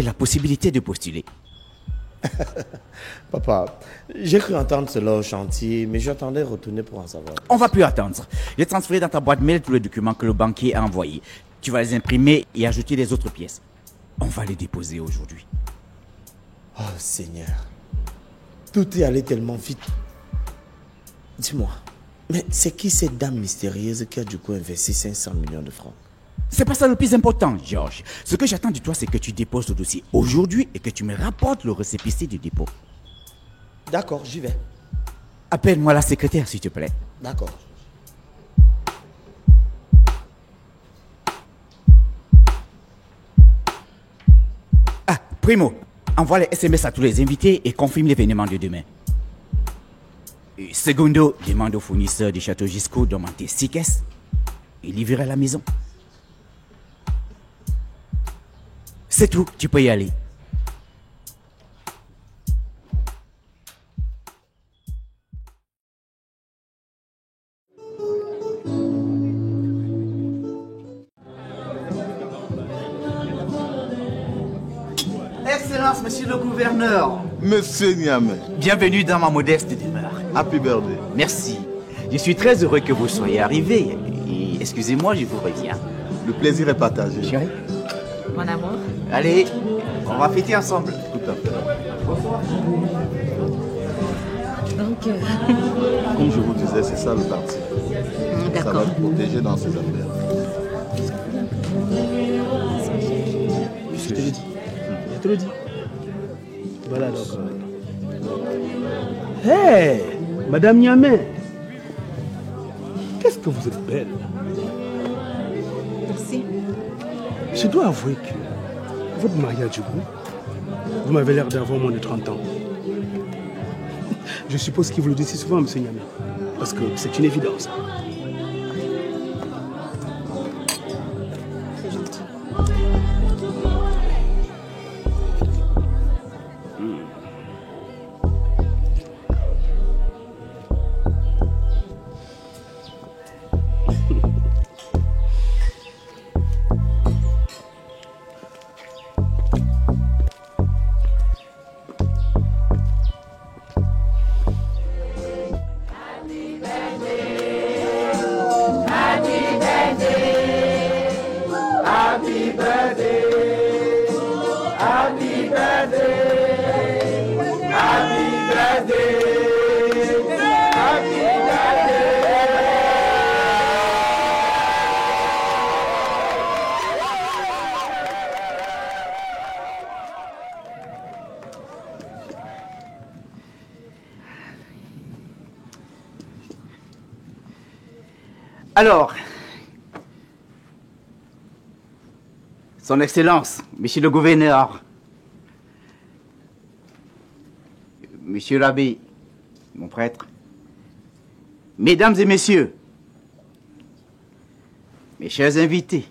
la possibilité de postuler. Papa, j'ai cru entendre cela au chantier, mais j'attendais retourner pour en savoir. On va plus attendre. J'ai transféré dans ta boîte mail tous les documents que le banquier a envoyés. Tu vas les imprimer et ajouter les autres pièces. On va les déposer aujourd'hui. Oh Seigneur, tout est allé tellement vite. Dis-moi, mais c'est qui cette dame mystérieuse qui a du coup investi 500 millions de francs? C'est pas ça le plus important, Georges. Ce que j'attends de toi, c'est que tu déposes le dossier aujourd'hui et que tu me rapportes le récépissé du dépôt. D'accord, j'y vais. Appelle-moi la secrétaire, s'il te plaît. D'accord. Ah, Primo, envoie les SMS à tous les invités et confirme l'événement de demain. Et secondo, demande au fournisseur du château Gisco d'augmenter 6 caisses et livrer à la maison. C'est tout, tu peux y aller. Excellence, monsieur le gouverneur. Monsieur Niamey. Bienvenue dans ma modeste demeure. Happy birthday. Merci. Je suis très heureux que vous soyez arrivé. Et excusez-moi, je vous reviens. Le plaisir est partagé. Chérie. Mon amour. Allez, on va fêter ensemble. Tout à fait. Donc, Comme je vous disais, c'est ça le parti. Ça va d'accord. te protéger dans ses affaires. Je te le dis. Je te le dis. Voilà donc. Hé, Madame Niamey, qu'est-ce que vous êtes belle. Merci. Je dois avouer que votre mariage du goût, vous m'avez l'air d'avoir moins de 30 ans. Je suppose qu'il vous le dit si souvent, monsieur Niamey, parce que c'est une évidence. C'est gentil. Alors, Son Excellence, Monsieur le Gouverneur, Monsieur l'abbé, mon prêtre, Mesdames et Messieurs, mes chers invités,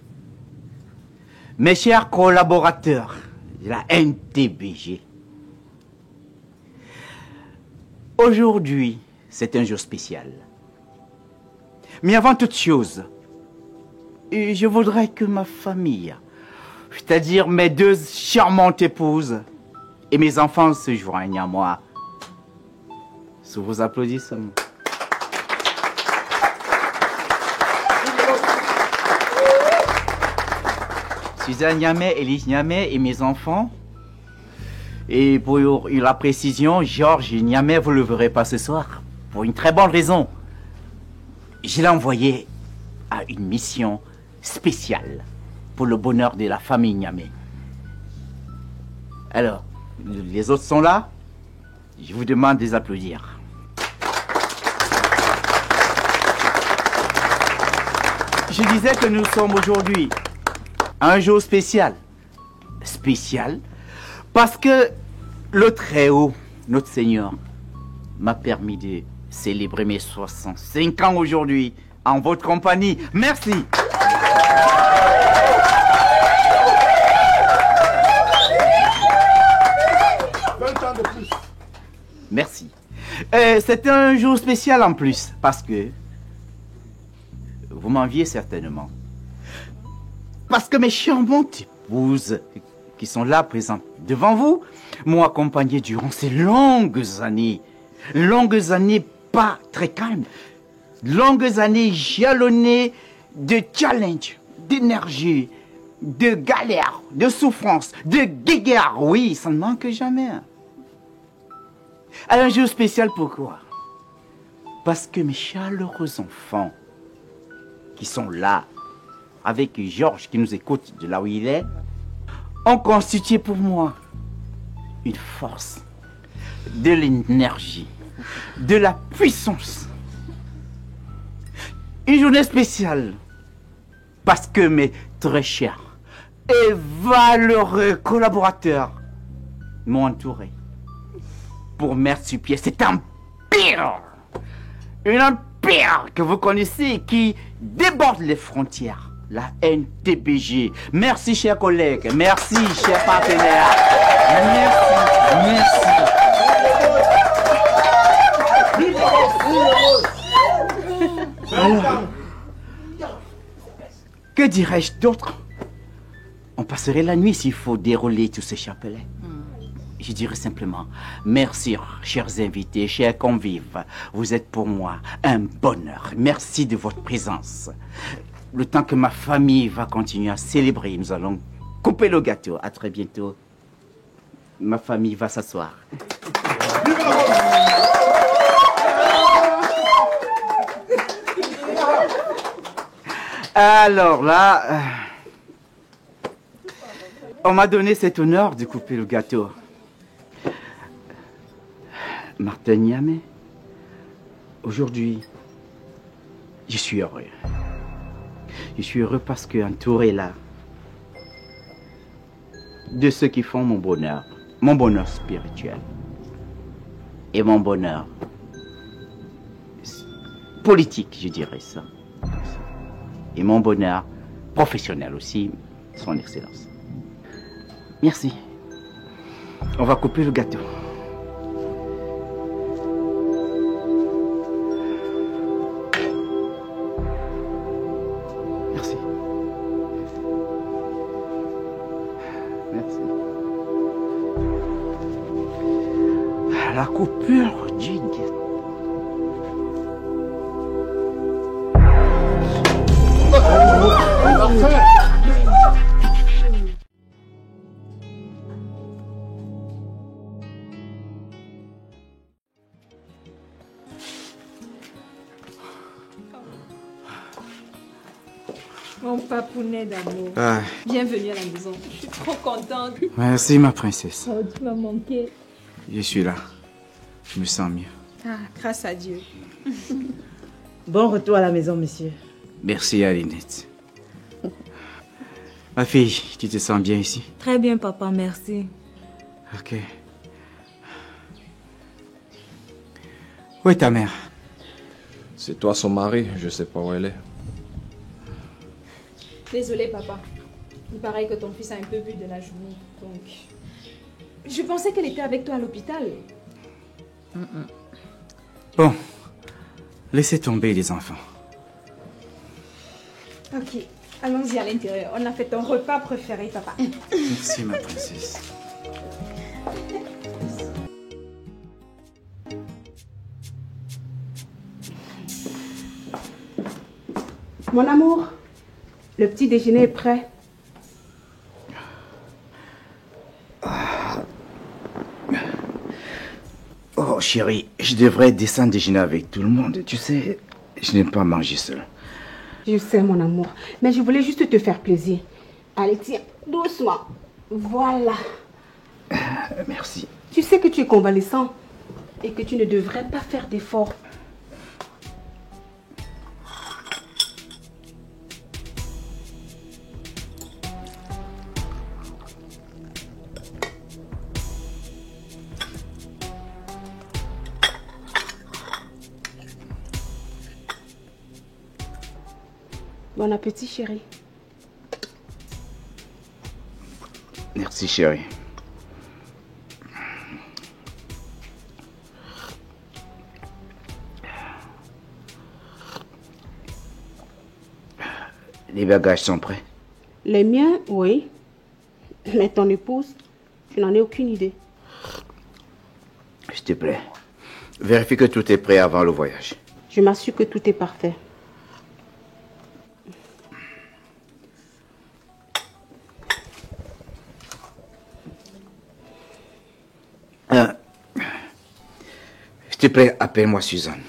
mes chers collaborateurs de la NTBG, aujourd'hui, c'est un jour spécial. Mais avant toute chose, je voudrais que ma famille, c'est-à-dire mes deux charmantes épouses et mes enfants se joignent à moi sous vos applaudissements. Suzanne Niamey, Élise Niamey et mes enfants. Et pour la précision, Georges Niamey, vous ne le verrez pas ce soir, pour une très bonne raison. Je l'ai envoyé à une mission spéciale pour le bonheur de la famille Niamey. Alors, les autres sont là. Je vous demande de les applaudir. Je disais que nous sommes aujourd'hui à un jour spécial. Spécial parce que le Très-Haut, notre Seigneur, m'a permis de célébrer mes 65 ans aujourd'hui en votre compagnie. Merci. Merci. C'est un jour spécial en plus parce que vous m'enviez certainement. Parce que mes charmantes épouses qui sont là présents devant vous m'ont accompagné durant ces longues années pas très calmes, longues années jalonnées de challenges, d'énergie, de galères, de souffrances, de guéguerres. Oui, ça ne manque jamais. Alors, un jour spécial, pourquoi? Parce que mes chaleureux enfants qui sont là, avec Georges qui nous écoute de là où il est, ont constitué pour moi une force, de l'énergie, de la puissance. Une journée spéciale parce que mes très chers et valeureux collaborateurs m'ont entouré pour mettre sur pied cet empire. Un empire que vous connaissez qui déborde les frontières. La NTBG. Merci, chers collègues. Merci, chers partenaires. Merci. Alors, que dirais-je d'autre? On passerait la nuit s'il faut dérouler tous ces chapelets. Je dirais simplement, merci, chers invités, chers convives. Vous êtes pour moi un bonheur. Merci de votre présence. Le temps que ma famille va continuer à célébrer, nous allons couper le gâteau. À très bientôt. Ma famille va s'asseoir. Alors là, on m'a donné cet honneur de couper le gâteau. Martin Niamey, aujourd'hui, je suis heureux. Je suis heureux parce que entouré là de ceux qui font mon bonheur spirituel et mon bonheur politique, je dirais ça, et mon bonheur professionnel aussi, son excellence. Merci. On va couper le gâteau. La coupure du gâteau. Mon papounet d'amour. Bienvenue à la maison. Je suis trop contente. Merci, ma princesse. Oh, tu m'as manqué. Je suis là. Je me sens mieux. Ah, grâce à Dieu. Bon retour à la maison, monsieur. Merci, Alinette. Ma fille, tu te sens bien ici? Très bien, papa, merci. Ok. Où est ta mère? C'est toi son mari, je sais pas où elle est. Désolée, papa. Il paraît que ton fils a un peu bu de la journée, donc... Je pensais qu'elle était avec toi à l'hôpital. Bon, laissez tomber les enfants. Ok, allons-y à l'intérieur. On a fait ton repas préféré, papa. Merci, ma princesse. Mon amour, le petit déjeuner est prêt. Oh, chérie, je devrais descendre déjeuner avec tout le monde. Tu sais, je n'aime pas manger seul. Je sais, mon amour, mais je voulais juste te faire plaisir. Allez, tiens, doucement. Voilà. Merci. Tu sais que tu es convalescent et que tu ne devrais pas faire d'efforts. Bon appétit, chérie. Merci, chérie. Les bagages sont prêts? Les miens, oui. Mais ton épouse, je n'en ai aucune idée. S'il te plaît, vérifie que tout est prêt avant le voyage. Je m'assure que tout est parfait. S'il te plaît, appelle-moi Suzanne.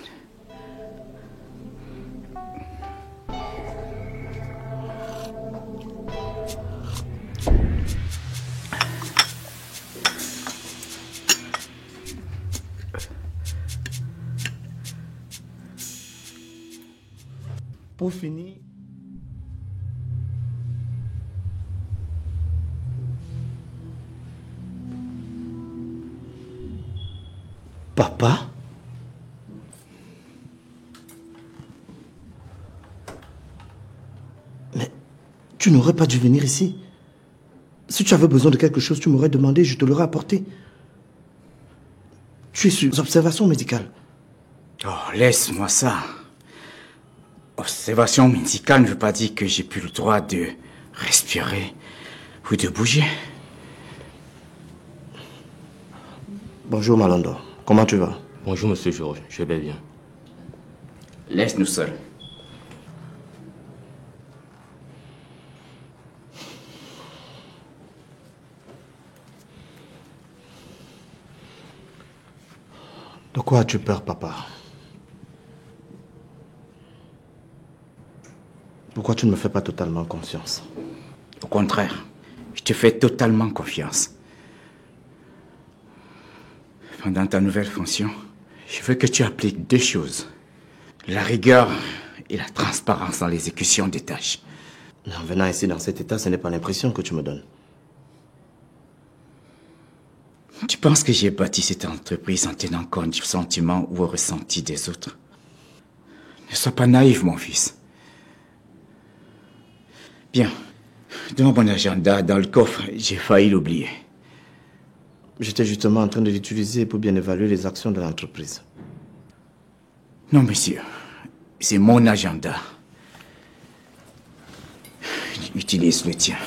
Pour finir, papa? Mais tu n'aurais pas dû venir ici. Si tu avais besoin de quelque chose, tu m'aurais demandé, je te l'aurais apporté. Tu es sous observation médicale. Oh, laisse-moi ça. Observation médicale ne veut pas dire que j'ai plus le droit de respirer ou de bouger. Bonjour Malondo, comment tu vas? Bonjour Monsieur Georges, je vais bien. Laisse-nous seuls. De quoi as-tu peur, papa? Pourquoi tu ne me fais pas totalement confiance? Au contraire, je te fais totalement confiance. Pendant ta nouvelle fonction, je veux que tu appliques 2 choses. La rigueur et la transparence dans l'exécution des tâches. En venant ici dans cet état, ce n'est pas l'impression que tu me donnes. Tu penses que j'ai bâti cette entreprise en tenant compte du sentiment ou au ressenti des autres? Ne sois pas naïf, mon fils. Bien. Dans mon agenda, dans le coffre, j'ai failli l'oublier. J'étais justement en train de l'utiliser pour bien évaluer les actions de l'entreprise. Non, monsieur. C'est mon agenda. Utilise le tien.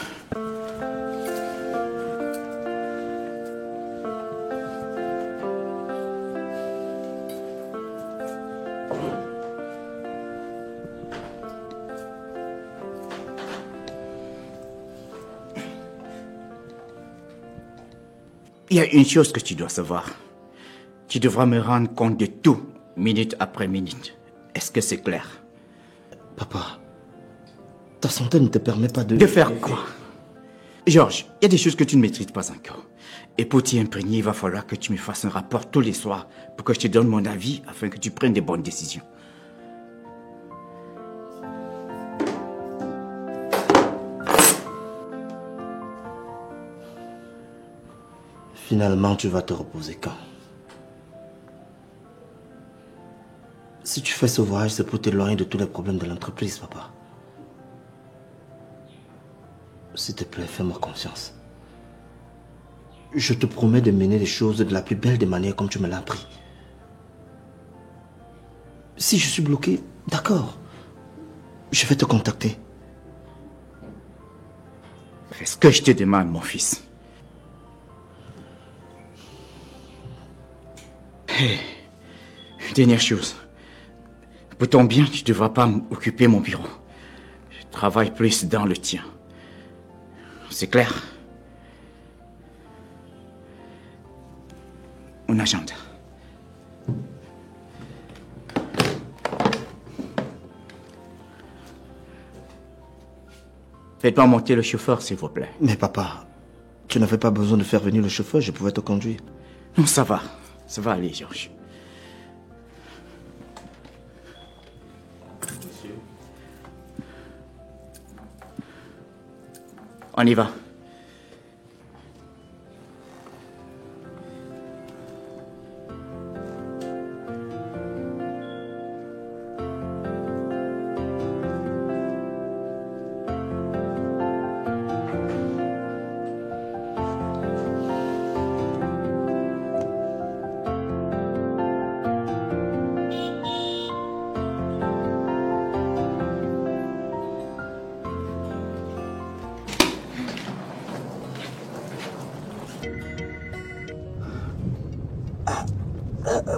Il y a une chose que tu dois savoir. Tu devras me rendre compte de tout, minute après minute. Est-ce que c'est clair? Papa, ta santé ne te permet pas de... De faire quoi? Georges, il y a des choses que tu ne maîtrises pas encore. Et pour t'y imprégner, il va falloir que tu me fasses un rapport tous les soirs pour que je te donne mon avis afin que tu prennes des bonnes décisions. Finalement, tu vas te reposer quand? Si tu fais ce voyage, c'est pour t'éloigner de tous les problèmes de l'entreprise, papa. S'il te plaît, fais-moi confiance. Je te promets de mener les choses de la plus belle des manières comme tu me l'as appris. Si je suis bloqué, d'accord. Je vais te contacter. Fais ce que je te demande, mon fils. Hey, dernière chose. Pour ton bien, tu ne devras pas occuper mon bureau. Je travaille plus dans le tien. C'est clair? Mon agenda. Faites-moi monter le chauffeur, s'il vous plaît. Mais papa, tu n'avais pas besoin de faire venir le chauffeur, je pouvais te conduire. Non, ça va. Ça va aller, Georges. On y va.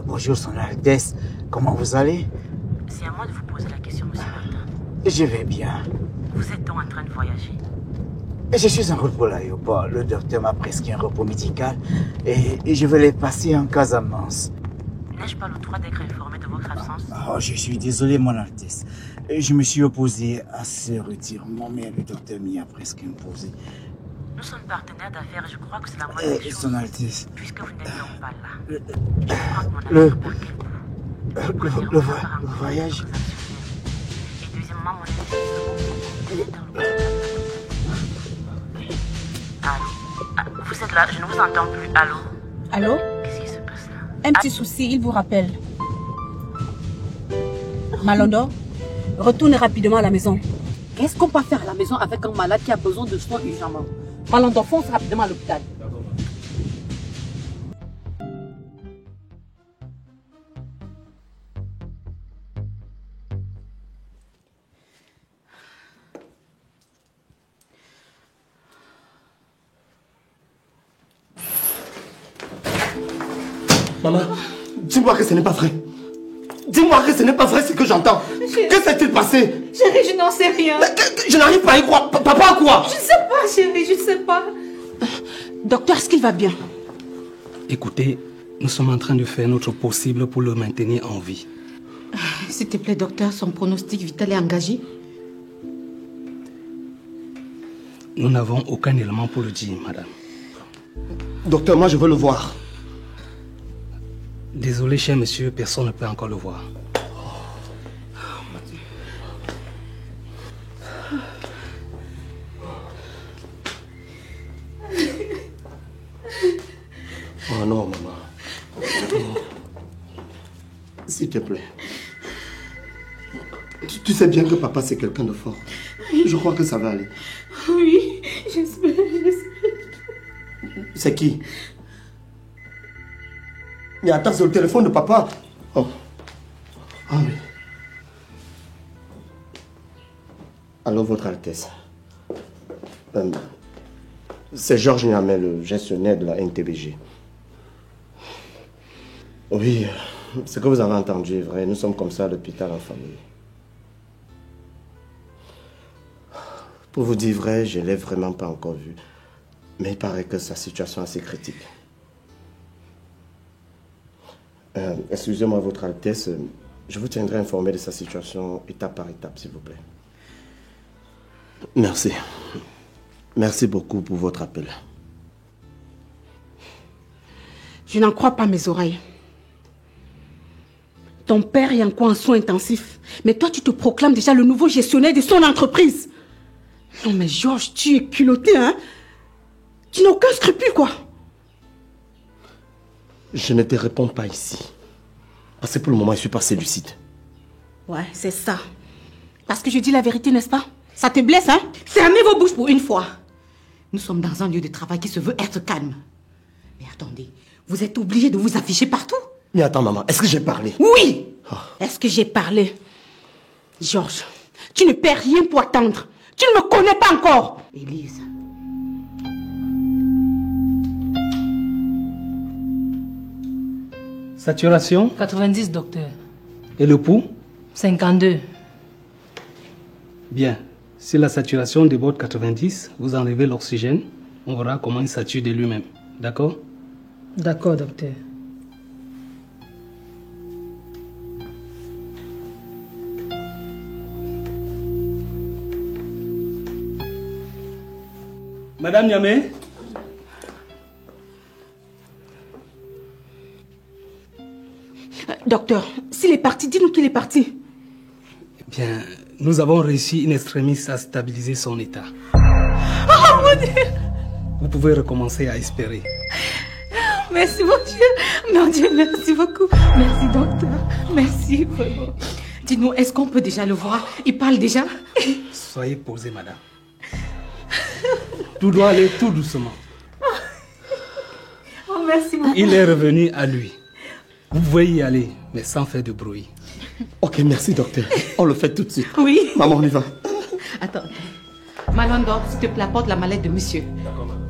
Bonjour, Son Altesse. Comment vous allez? C'est à moi de vous poser la question, monsieur Martin. Je vais bien. Vous êtes donc en train de voyager? Je suis en route pour l'aéroport. Le docteur m'a prescrit un repos médical et je vais les passer en Casamance. N'ai-je pas le droit d'être informé de votre absence? Oh, je suis désolé, Mon Altesse. Je me suis opposé à ce retirement, mais le docteur m'y a presque imposé. Nous sommes partenaires d'affaires et je crois que c'est la moindre des choses. Son Altesse. Puisque vous n'êtes donc pas là. Je crois que mon affaire pour quel bout. Le voyage. Et deuxièmement, mon étude. Allô? Vous êtes là, je ne vous entends plus. Allô? Allô? Qu'est-ce qui se passe là? Un petit souci, il vous rappelle. Malondo, retournez rapidement à la maison. Qu'est-ce qu'on peut faire à la maison avec un malade qui a besoin de soins urgemment? Malondo, fonce rapidement à l'hôpital. Maman, dis-moi que ce n'est pas vrai. Dis-moi que ce n'est pas vrai ce que j'entends. Que s'est-il passé? Chérie, je n'en sais rien. Je n'arrive pas à y croire. Papa, quoi? Je ne sais pas, chérie, je ne sais pas. Docteur, est-ce qu'il va bien? Écoutez, nous sommes en train de faire notre possible pour le maintenir en vie. S'il te plaît, docteur, son pronostic vital est engagé? Nous n'avons aucun élément pour le dire, madame. Docteur, moi je veux le voir. Désolé, cher monsieur, personne ne peut encore le voir. Oh non, maman. S'il te plaît. Tu sais bien que papa c'est quelqu'un de fort. Je crois que ça va aller. Oui, j'espère. C'est qui? Mais attends, c'est le téléphone de papa. Oh. Ah oui. Allô, Votre Altesse. C'est Georges Niamey, le gestionnaire de la NTBG. Oui, ce que vous avez entendu est vrai. Nous sommes comme ça à l'hôpital en famille. Pour vous dire vrai, je ne l'ai vraiment pas encore vu. Mais il paraît que sa situation est assez critique. Excusez-moi, Votre Altesse, je vous tiendrai informé de sa situation étape par étape, s'il vous plaît. Merci. Merci beaucoup pour votre appel. Je n'en crois pas mes oreilles. Ton père est encore en soins intensifs. Mais toi, tu te proclames déjà le nouveau gestionnaire de son entreprise. Non mais Georges, tu es culotté, hein? Tu n'as aucun scrupule, quoi. Je ne te réponds pas ici. Parce que pour le moment, je suis passé lucide. Ouais, c'est ça. Parce que je dis la vérité, n'est-ce pas? Ça te blesse, hein? Fermez vos bouches pour une fois. Nous sommes dans un lieu de travail qui se veut être calme. Mais attendez, vous êtes obligé de vous afficher partout? Mais attends, maman, est-ce que j'ai parlé? Oui! Est-ce que j'ai parlé? Georges, tu ne perds rien pour attendre. Tu ne me connais pas encore. Élise. Saturation? 90, docteur. Et le pouls? 52. Bien. Si la saturation déborde 90, vous enlevez l'oxygène. On verra comment il sature de lui-même. D'accord? D'accord, docteur. Madame Niamey? Docteur, s'il est parti, dis-nous qu'il est parti. Bien, nous avons réussi in extremis à stabiliser son état. Oh mon Dieu! Vous pouvez recommencer à espérer. Merci mon Dieu. Mon Dieu, merci beaucoup. Merci docteur. Merci vraiment. Dis-nous, est-ce qu'on peut déjà le voir? Il parle déjà? Soyez posée, madame. Tout doit aller tout doucement. Oh, merci beaucoup. Il est revenu à lui. Vous pouvez y aller, mais sans faire de bruit. Ok, merci, docteur. On le fait tout de suite. Oui. Maman, on y va. Attends. Malondo, s'il te plaît, apporte la mallette de monsieur. D'accord, madame.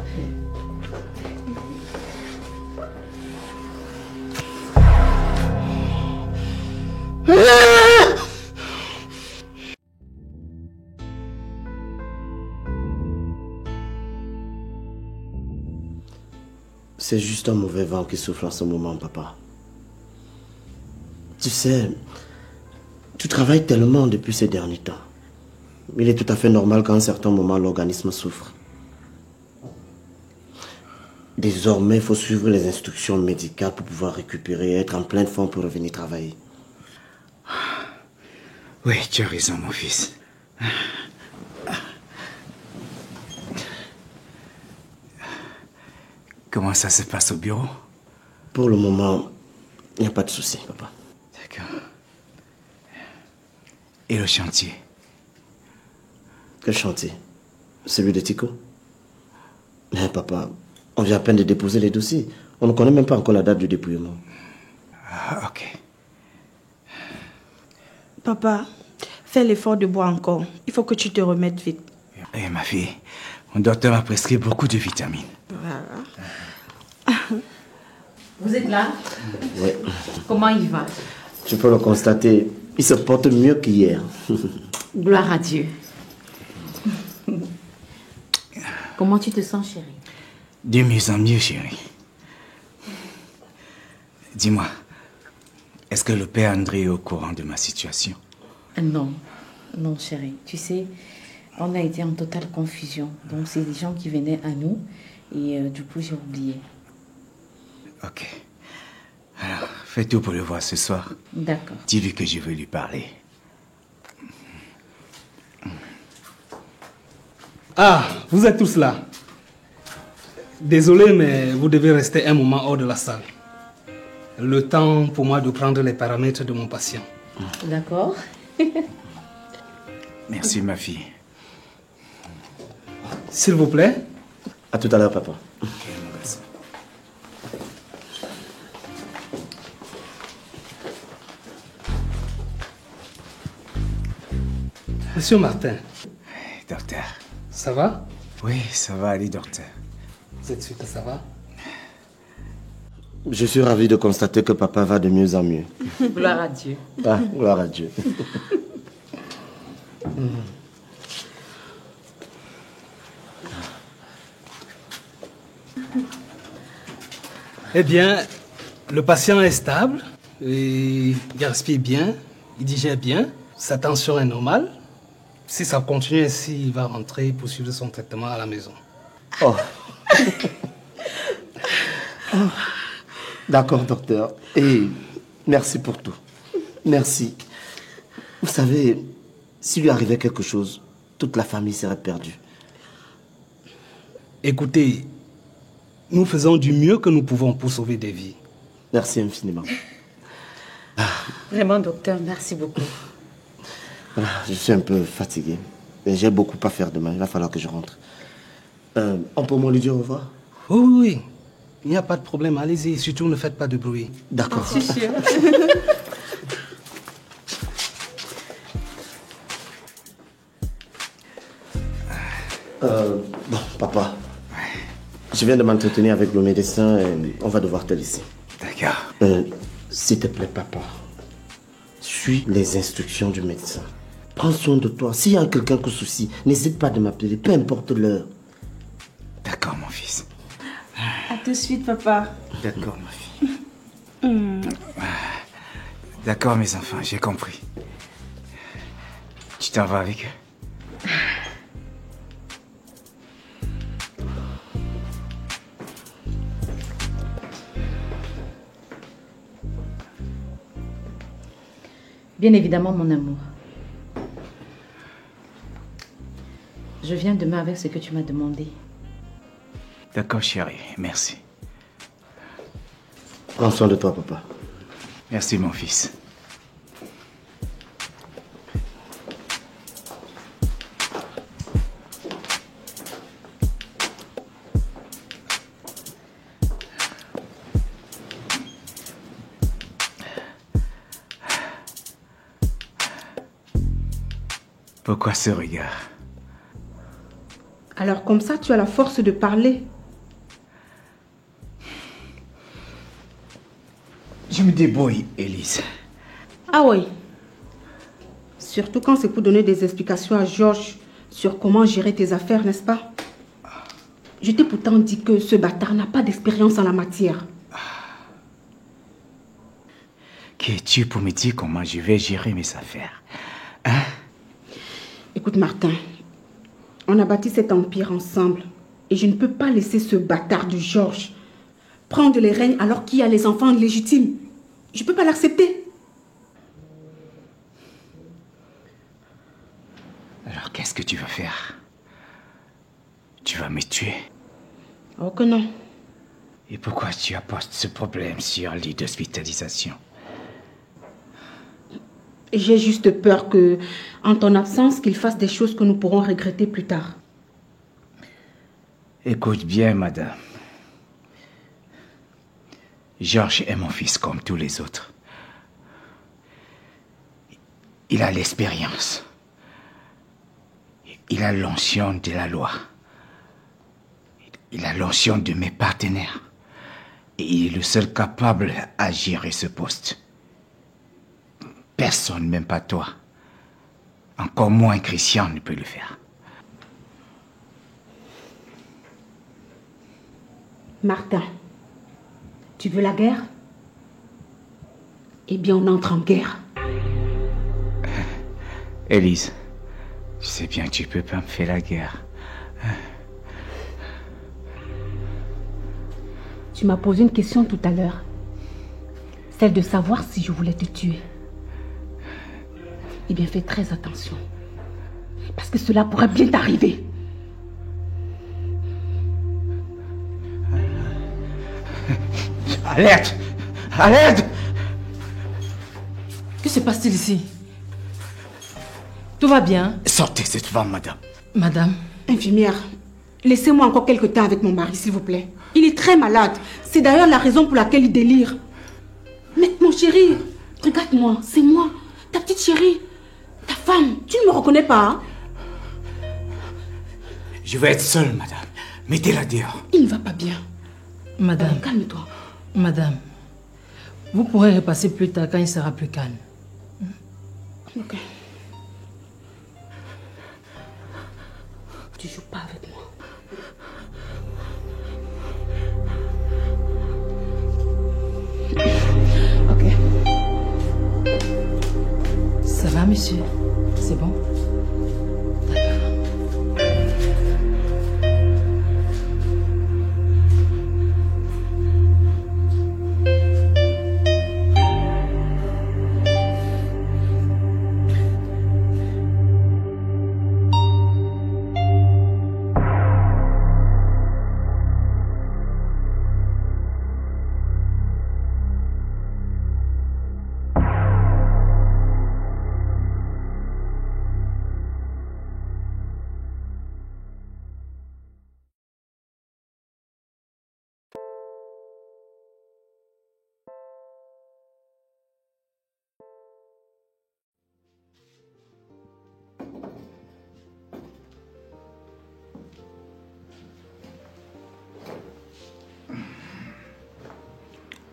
C'est juste un mauvais vent qui souffle en ce moment, papa. Tu sais, tu travailles tellement depuis ces derniers temps. Il est tout à fait normal qu'à un certain moment, l'organisme souffre. Désormais, il faut suivre les instructions médicales pour pouvoir récupérer et être en pleine forme pour revenir travailler. Oui, tu as raison, mon fils. Comment ça se passe au bureau? Pour le moment, il n'y a pas de souci, papa. D'accord. Et le chantier? Quel chantier? Celui de Tico? Mais papa, on vient à peine de déposer les dossiers. On ne connaît même pas encore la date du dépouillement. Ah, ok. Papa, fais l'effort de boire encore. Il faut que tu te remettes vite. Eh, ma fille, mon docteur m'a prescrit beaucoup de vitamines. Voilà. Vous êtes là? Oui. Comment il va? Tu peux le constater, il se porte mieux qu'hier. Gloire à Dieu. Comment tu te sens, chérie? De mieux en mieux, chérie. Dis-moi, est-ce que le père André est au courant de ma situation? Non, non, chérie. Tu sais, on a été en totale confusion. Donc, c'est des gens qui venaient à nous et du coup, j'ai oublié. Ok. Alors, fais tout pour le voir ce soir. D'accord. Dis-lui que je veux lui parler. Ah, vous êtes tous là. Désolé, mais vous devez rester un moment hors de la salle. Le temps pour moi de prendre les paramètres de mon patient. D'accord. Merci, ma fille. S'il vous plaît. À tout à l'heure, papa. Ok, mon garçon. Monsieur Martin. Docteur. Ça va? Oui, ça va aller, docteur. Vous êtes sûr que ça va? Je suis ravi de constater que papa va de mieux en mieux. Gloire à Dieu. Ah, gloire à Dieu. Eh bien, le patient est stable, et il respire bien, il digère bien, sa tension est normale. Si ça continue ainsi, il va rentrer et poursuivre son traitement à la maison. Oh. Oh. D'accord, docteur. Et merci pour tout. Merci. Vous savez, s'il lui arrivait quelque chose, toute la famille serait perdue. Écoutez, nous faisons du mieux que nous pouvons pour sauver des vies. Merci infiniment. Vraiment, docteur, merci beaucoup. Voilà, je suis un peu fatigué. J'ai beaucoup à faire demain. Il va falloir que je rentre. On peut au moins lui dire au revoir? Oui, oui, oui. Il n'y a pas de problème. Allez-y. Surtout, ne faites pas de bruit. D'accord. C'est sûr. Bon, papa. Je viens de m'entretenir avec le médecin et on va devoir te laisser. D'accord. S'il te plaît, papa. Suis les instructions du médecin. Prends soin de toi. S'il y a quelqu'un qui soucie, n'hésite pas de m'appeler, peu importe l'heure. D'accord, mon fils. À tout de suite, papa. D'accord, ma fille. D'accord, mes enfants, j'ai compris. Tu t'en vas avec eux? Bien évidemment, mon amour. Je viens demain avec ce que tu m'as demandé. D'accord, chérie, merci. Prends soin de toi, papa. Merci, mon fils. Pourquoi ce regard? Alors comme ça, tu as la force de parler. Je me débrouille, Élise. Ah oui. Surtout quand c'est pour donner des explications à Georges sur comment gérer tes affaires, n'est-ce pas? Je t'ai pourtant dit que ce bâtard n'a pas d'expérience en la matière. Qui es-tu pour me dire comment je vais gérer mes affaires? Hein? Écoute, Martin, on a bâti cet empire ensemble. Et je ne peux pas laisser ce bâtard de Georges prendre les règnes alors qu'il y a les enfants légitimes. Je ne peux pas l'accepter. Alors qu'est-ce que tu vas faire? Tu vas me tuer? Oh que non. Et pourquoi tu apportes ce problème sur un lit d'hospitalisation? J'ai juste peur que, en ton absence, qu'il fasse des choses que nous pourrons regretter plus tard. Écoute bien, madame. Georges est mon fils comme tous les autres. Il a l'expérience. Il a l'onction de la loi. Il a l'onction de mes partenaires. Et il est le seul capable à gérer ce poste. Personne, même pas toi. Encore moins Christian ne peut le faire. Martin, tu veux la guerre? Eh bien, on entre en guerre. Élise, tu sais bien que tu peux pas me faire la guerre. Tu m'as posé une question tout à l'heure. Celle de savoir si je voulais te tuer. Eh bien, fais très attention. Parce que cela pourrait bien t'arriver. Alerte! Alerte! Que se passe-t-il ici? Tout va bien? Sortez cette femme, madame. Madame? Infirmière, laissez-moi encore quelque temps avec mon mari, s'il vous plaît. Il est très malade. C'est d'ailleurs la raison pour laquelle il délire. Mais mon chéri, regarde-moi, c'est moi, ta petite chérie. Ta femme, tu ne me reconnais pas, hein? Je vais être seul, madame. Mettez-la dehors. Il ne va pas bien. Madame. Calme-toi. Madame, vous pourrez repasser plus tard quand il sera plus calme. Ok. Tu joues pas avec moi. Ok. Ça va, monsieur? C'est bon?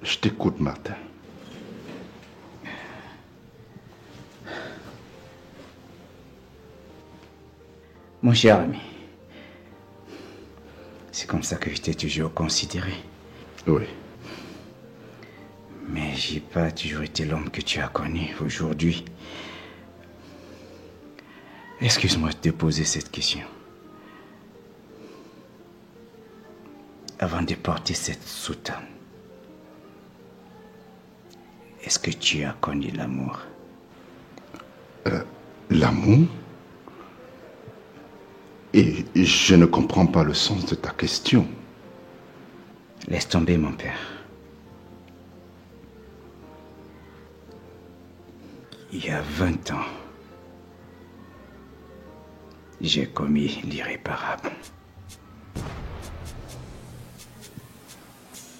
Je t'écoute, Martin. Mon cher ami, c'est comme ça que je t'ai toujours considéré. Oui. Mais j'ai pas toujours été l'homme que tu as connu aujourd'hui. Excuse-moi de te poser cette question. Avant de porter cette soutane, est-ce que tu as connu l'amour? L'amour? Et je ne comprends pas le sens de ta question. Laisse tomber, mon père. Il y a 20 ans, j'ai commis l'irréparable.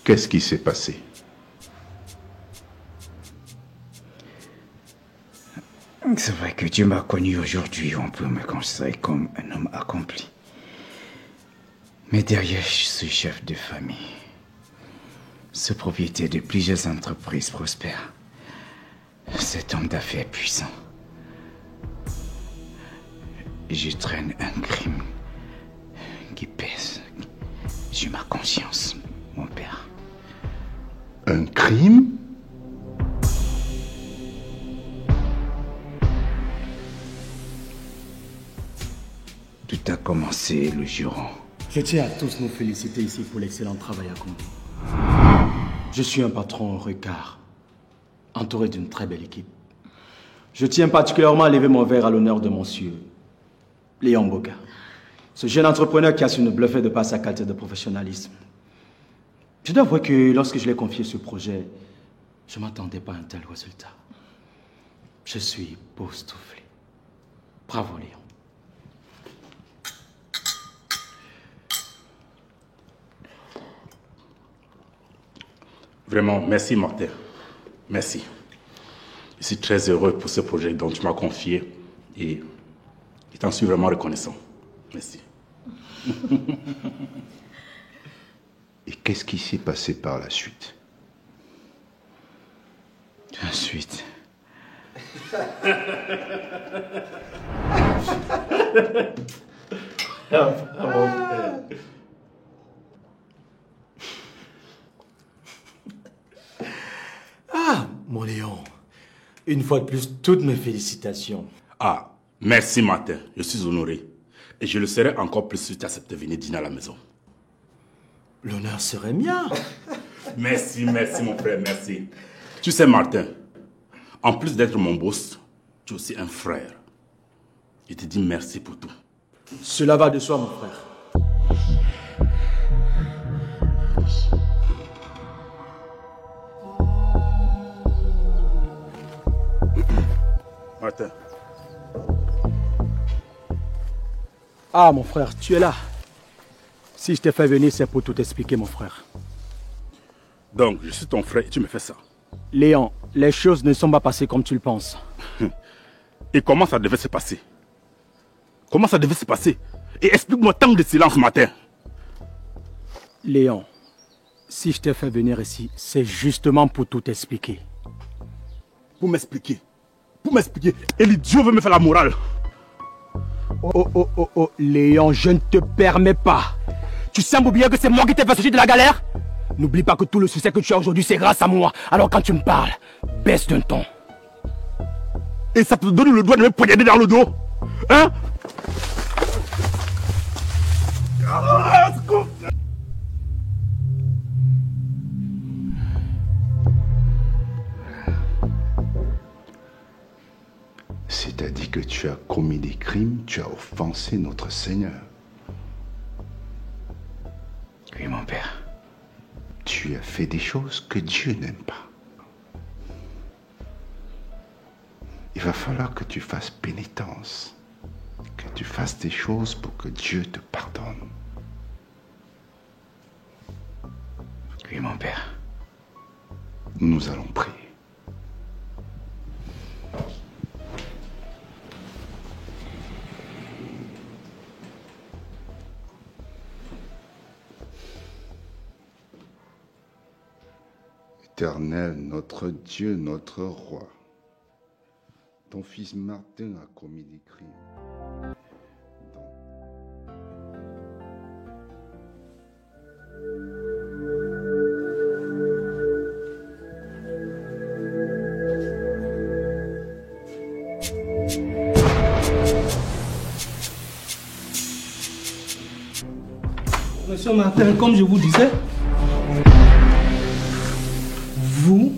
Qu'est-ce qui s'est passé? C'est vrai que Dieu m'a connu aujourd'hui, on peut me considérer comme un homme accompli. Mais derrière, je suis chef de famille. Ce propriétaire de plusieurs entreprises prospères. cet homme d'affaires puissant. Je traîne un crime qui pèse sur ma conscience, mon père. Un crime? Tout a commencé le jour. Je tiens à tous nous féliciter ici pour l'excellent travail accompli. Je suis un patron au regard, entouré d'une très belle équipe. Je tiens particulièrement à lever mon verre à l'honneur de monsieur Léon Boka, ce jeune entrepreneur qui a su nous bluffer de par sa qualité de professionnalisme. Je dois avouer que lorsque je l'ai confié ce projet, je ne m'attendais pas à un tel résultat. Je suis époustouflé. Bravo Léon. Vraiment, merci Martin. Merci. Je suis très heureux pour ce projet dont tu m'as confié et je t'en suis vraiment reconnaissant. Merci. Et qu'est-ce qui s'est passé par la suite? Ensuite... Ah, mon Léon. Une fois de plus, toutes mes félicitations. Ah, merci Martin. Je suis honoré. Et je le serai encore plus si tu acceptes de venir dîner à la maison. L'honneur serait mien. Merci, merci mon frère, merci. Tu sais Martin, en plus d'être mon boss, tu es aussi un frère. Je te dis merci pour tout. Cela va de soi, mon frère. Martin. Ah, mon frère, tu es là. Si je t'ai fait venir, c'est pour tout expliquer, mon frère. Donc, je suis ton frère et tu me fais ça. Léon, les choses ne sont pas passées comme tu le penses. Et comment ça devait se passer? Comment ça devait se passer? Et explique-moi tant de silence, Martin. Léon, si je t'ai fait venir ici, c'est justement pour tout expliquer. Pour m'expliquer? Pour m'expliquer? Et l'idiot veut me faire la morale. Oh, Léon, je ne te permets pas. Tu sembles bien que c'est moi qui t'ai fait sortir de la galère? N'oublie pas que tout le succès que tu as aujourd'hui, c'est grâce à moi. Alors quand tu me parles, baisse d'un ton. Et ça te donne le droit de me poignarder dans le dos? Hein? C'est-à-dire que tu as commis des crimes, tu as offensé notre Seigneur. Oui, mon père. Tu as fait des choses que Dieu n'aime pas. Il va falloir que tu fasses pénitence, que tu fasses des choses pour que Dieu te pardonne. Oui, mon père. Nous allons prier. Éternel, notre Dieu, notre roi, ton fils Martin a commis des crimes. Monsieur Martin, comme je vous disais, vous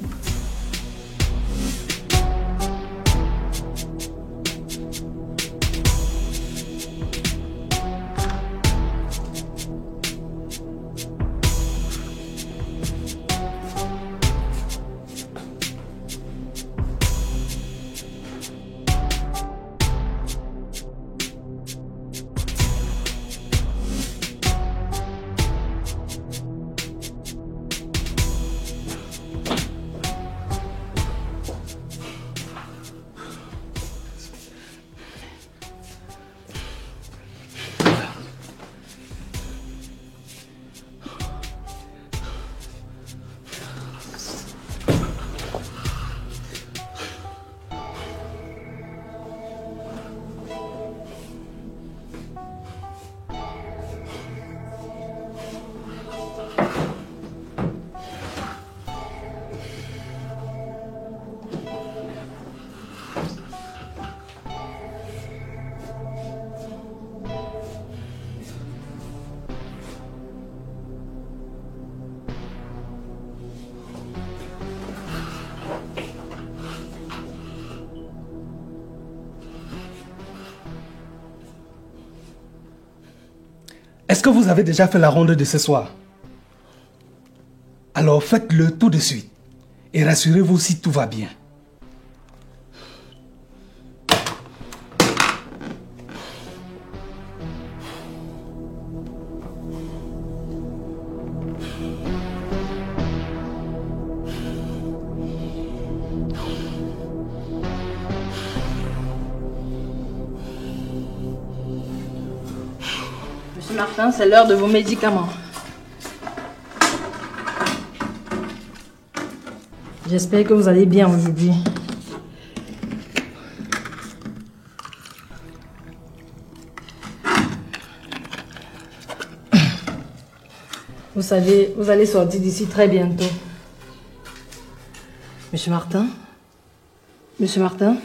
Est-ce que vous avez déjà fait la ronde de ce soir? Alors faites-le tout de suite. Et rassurez-vous si tout va bien. Monsieur Martin, c'est l'heure de vos médicaments. J'espère que vous allez bien aujourd'hui. Vous savez, vous allez sortir d'ici très bientôt. Monsieur Martin? Monsieur Martin?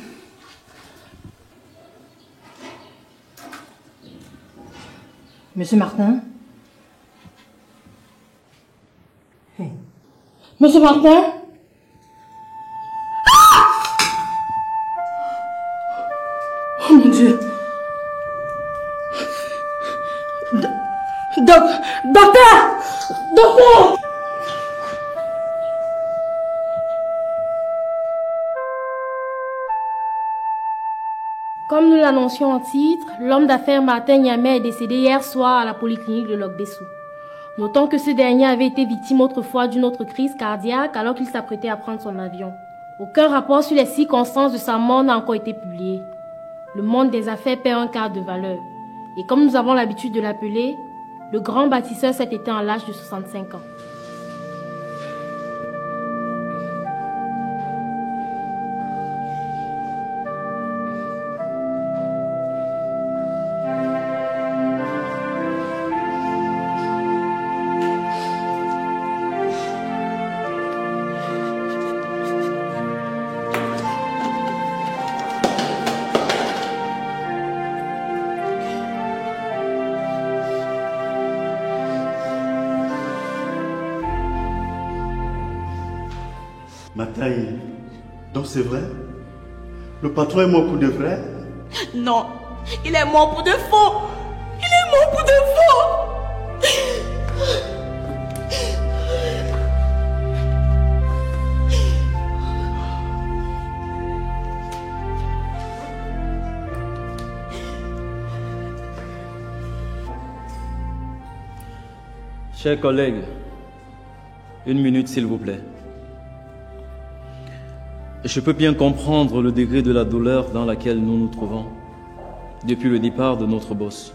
Monsieur Martin? Hey. Monsieur Martin? Oh mon Dieu! Docteur! Docteur! Comme nous l'annoncions en titre, l'homme d'affaires Martin Niamey est décédé hier soir à la polyclinique de Lok-Bessou. Notons que ce dernier avait été victime autrefois d'une autre crise cardiaque alors qu'il s'apprêtait à prendre son avion. Aucun rapport sur les circonstances de sa mort n'a encore été publié. Le monde des affaires perd un quart de valeur. Et comme nous avons l'habitude de l'appeler, le grand bâtisseur s'est éteint à l'âge de 65 ans. Martin, donc c'est vrai? Le patron est mort pour de vrai? Non, il est mort pour de faux. Il est mort pour de faux. Chers collègues, 1 minute s'il vous plaît. Je peux bien comprendre le degré de la douleur dans laquelle nous nous trouvons depuis le départ de notre boss.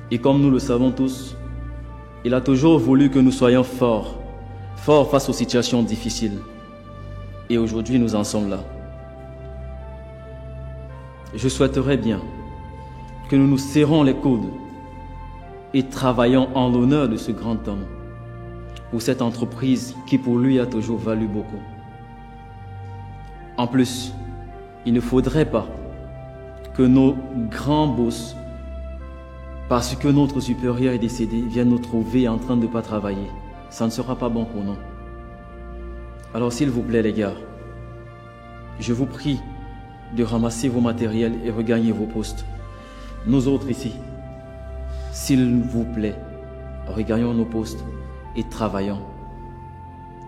Et comme nous le savons tous, il a toujours voulu que nous soyons forts face aux situations difficiles. Et aujourd'hui, nous en sommes là. Je souhaiterais bien que nous nous serrons les coudes et travaillons en l'honneur de ce grand homme pour cette entreprise qui pour lui a toujours valu beaucoup. En plus, il ne faudrait pas que nos grands boss, parce que notre supérieur est décédé, viennent nous trouver en train de ne pas travailler. Ça ne sera pas bon pour nous. Alors s'il vous plaît les gars, je vous prie de ramasser vos matériels et regagner vos postes. Nous autres ici, s'il vous plaît, regagnons nos postes et travaillons.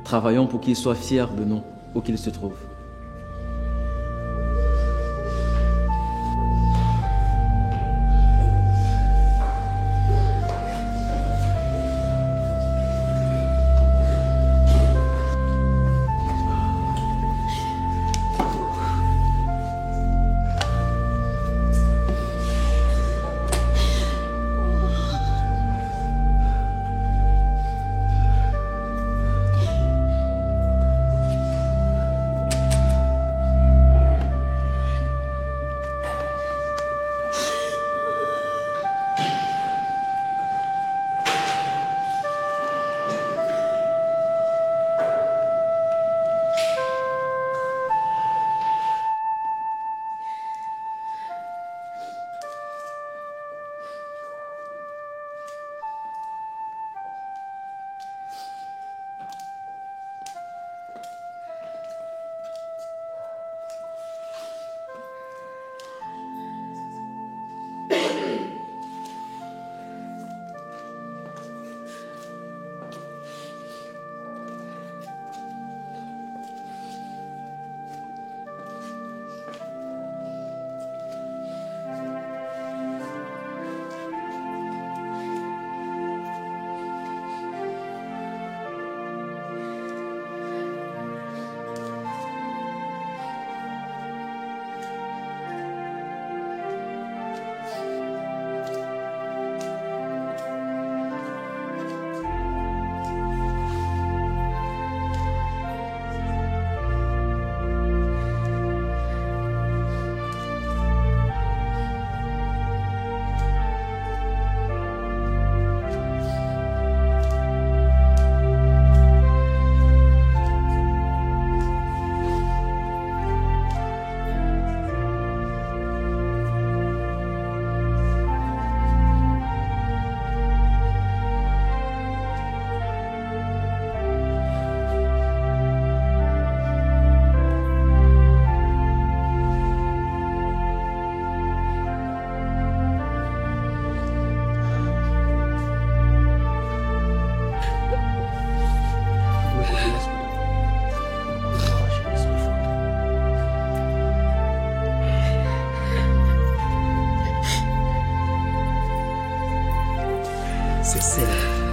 Travaillons pour qu'ils soient fiers de nous, où qu'ils se trouvent.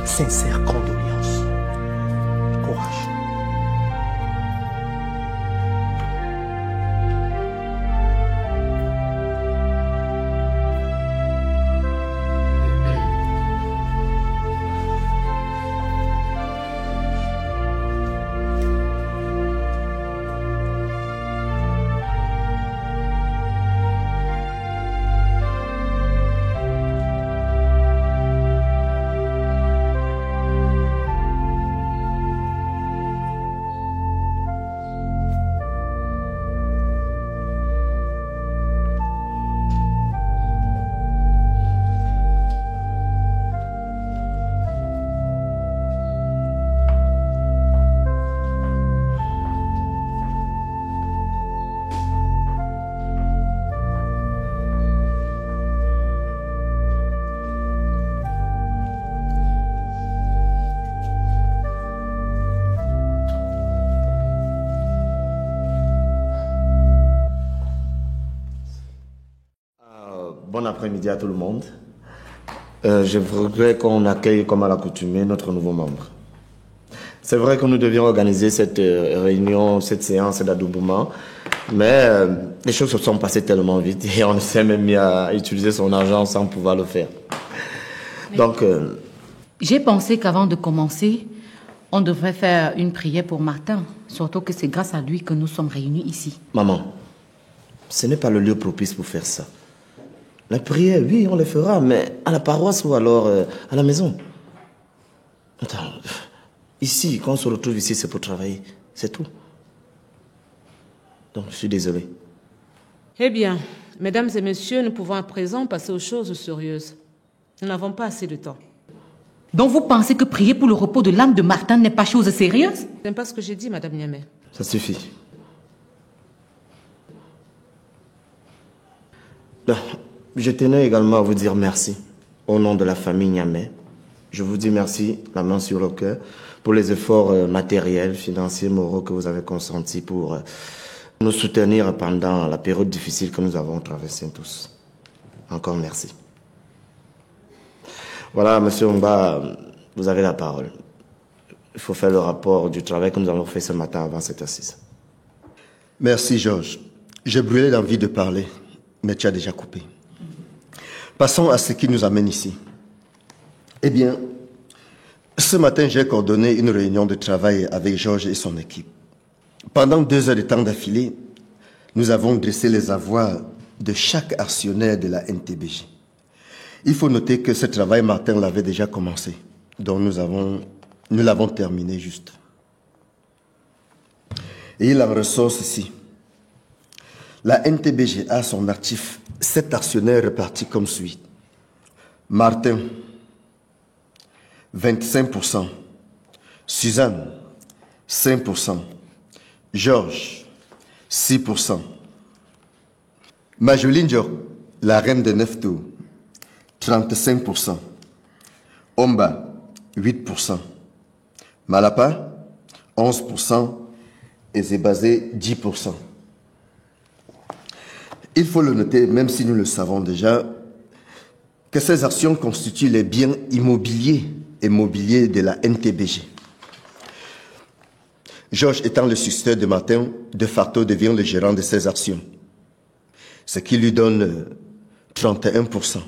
sincères condoléances. Courage. Bon après-midi à tout le monde. Je voudrais qu'on accueille comme à l'accoutumée notre nouveau membre. C'est vrai que nous devions organiser cette réunion, cette séance d'adoubement, mais les choses se sont passées tellement vite et on s'est même mis à utiliser son argent sans pouvoir le faire. Donc... J'ai pensé qu'avant de commencer, on devrait faire une prière pour Martin, surtout que c'est grâce à lui que nous sommes réunis ici. Maman, ce n'est pas le lieu propice pour faire ça. La prière, oui, on le fera, mais à la paroisse ou alors à la maison. Attends, ici, quand on se retrouve ici, c'est pour travailler. C'est tout. Donc, je suis désolé. Eh bien, mesdames et messieurs, nous pouvons à présent passer aux choses sérieuses. Nous n'avons pas assez de temps. Donc, vous pensez que prier pour le repos de l'âme de Martin n'est pas chose sérieuse? Ce n'est pas ce que j'ai dit, Madame Niamey. Ça suffit. Là. Je tenais également à vous dire merci au nom de la famille Niamey. Je vous dis merci, la main sur le cœur, pour les efforts matériels, financiers, moraux que vous avez consentis pour nous soutenir pendant la période difficile que nous avons traversée tous. Encore merci. Voilà, Monsieur Mba, vous avez la parole. Il faut faire le rapport du travail que nous avons fait ce matin avant cette assise. Merci, Georges. J'ai brûlé l'envie de parler, mais tu as déjà coupé. Passons à ce qui nous amène ici. Eh bien, ce matin, j'ai coordonné une réunion de travail avec Georges et son équipe. Pendant 2 heures de temps d'affilée, nous avons dressé les avoirs de chaque actionnaire de la NTBG. Il faut noter que ce travail, Martin l'avait déjà commencé. Donc nous l'avons terminé juste. Et il en ressort ceci. La NTBG a son actif 7 actionnaires répartis comme suit. Martin, 25%. Suzanne, 5%. Georges, 6%. Majoline Dior, la reine de 9 tours, 35%. Omba, 8%. Malapa, 11%. Et Zébazé, 10%. Il faut le noter, même si nous le savons déjà, que ces actions constituent les biens immobiliers et mobiliers de la NTBG. Georges étant le successeur de Martin, de facto devient le gérant de ces actions, ce qui lui donne 31%.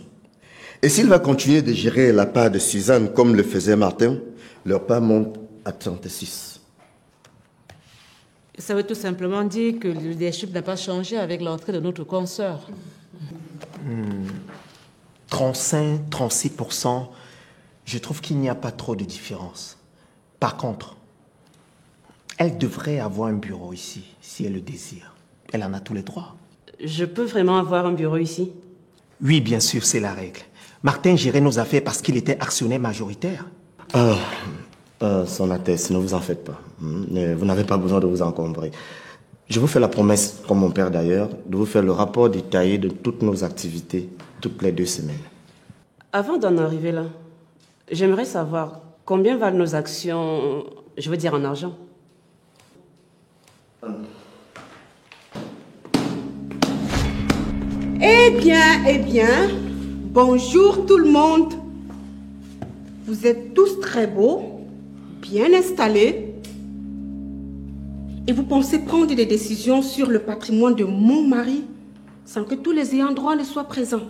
Et s'il va continuer de gérer la part de Suzanne comme le faisait Martin, leur part monte à 36%. Ça veut tout simplement dire que le leadership n'a pas changé avec l'entrée de notre consoeur. 35, 36%, je trouve qu'il n'y a pas trop de différence. Par contre, elle devrait avoir un bureau ici, si elle le désire. Elle en a tous les droits. Je peux vraiment avoir un bureau ici? Oui, bien sûr, c'est la règle. Martin gérait nos affaires parce qu'il était actionnaire majoritaire. Son Altesse, ne vous en faites pas. Vous n'avez pas besoin de vous encombrer. Je vous fais la promesse, comme mon père d'ailleurs, de vous faire le rapport détaillé de toutes nos activités, toutes les 2 semaines. Avant d'en arriver là, j'aimerais savoir combien valent nos actions, je veux dire en argent. Eh bien, bonjour tout le monde. Vous êtes tous très beaux, bien installés, et vous pensez prendre des décisions sur le patrimoine de mon mari sans que tous les ayants droit ne soient présents.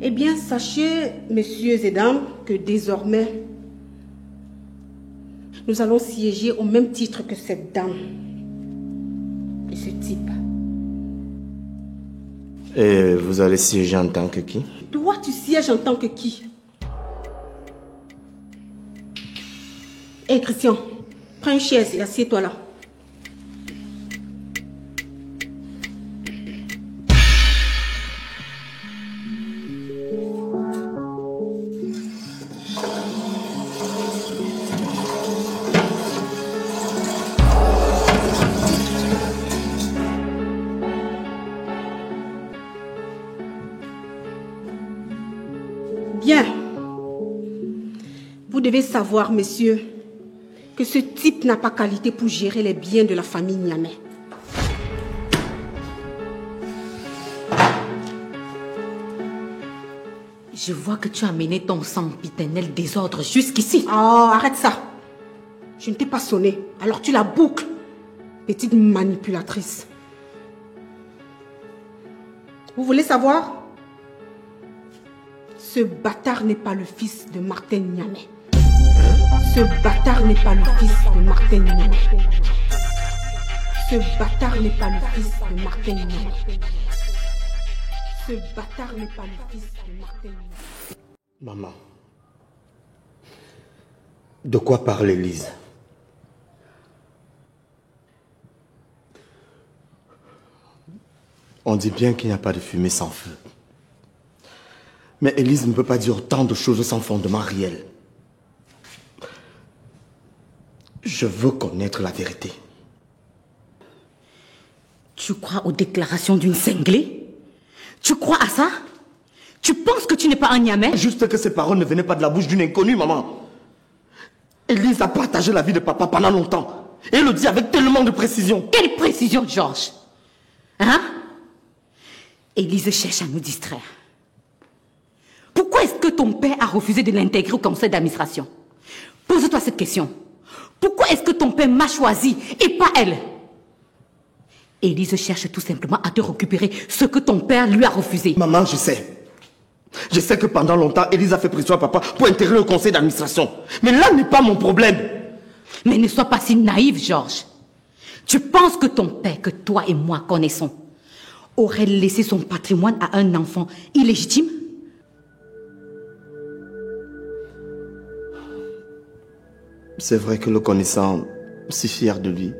Eh bien, sachez, messieurs et dames, que désormais, nous allons siéger au même titre que cette dame et ce type. Et vous allez siéger en tant que qui? Toi, tu sièges en tant que qui? Hé, Christian, prends une chaise et assieds-toi là. Bien. Vous devez savoir, messieurs, que ce type n'a pas qualité pour gérer les biens de la famille Niamey. Je vois que tu as mené ton sempiternel désordre jusqu'ici. Oh, arrête ça. Je ne t'ai pas sonné, alors tu la boucles. Petite manipulatrice. Vous voulez savoir? Ce bâtard n'est pas le fils de Martin Niamey. Ce bâtard n'est pas le fils de Martin Niamey. Ce bâtard n'est pas le fils de Martin Niamey. Ce bâtard n'est pas le fils de Martin Niamey. Maman, de quoi parle Élise? On dit bien qu'il n'y a pas de fumée sans feu. Mais Élise ne peut pas dire autant de choses sans fondement réel. Je veux connaître la vérité. Tu crois aux déclarations d'une cinglée? Tu crois à ça? Tu penses que tu n'es pas un Niamey? Juste que ces paroles ne venaient pas de la bouche d'une inconnue, maman. Élise a partagé la vie de papa pendant longtemps. Et elle le dit avec tellement de précision. Quelle précision, Georges? Hein? Élise cherche à nous distraire. Pourquoi est-ce que ton père a refusé de l'intégrer au conseil d'administration? Pose-toi cette question. Pourquoi est-ce que ton père m'a choisi et pas elle? Élise cherche tout simplement à te récupérer ce que ton père lui a refusé. Maman, je sais. Je sais que pendant longtemps, Élise a fait pression à papa pour intégrer le conseil d'administration. Mais là n'est pas mon problème. Mais ne sois pas si naïf, Georges. Tu penses que ton père, que toi et moi connaissons, aurait laissé son patrimoine à un enfant illégitime? C'est vrai que le connaissant, si fier de lui.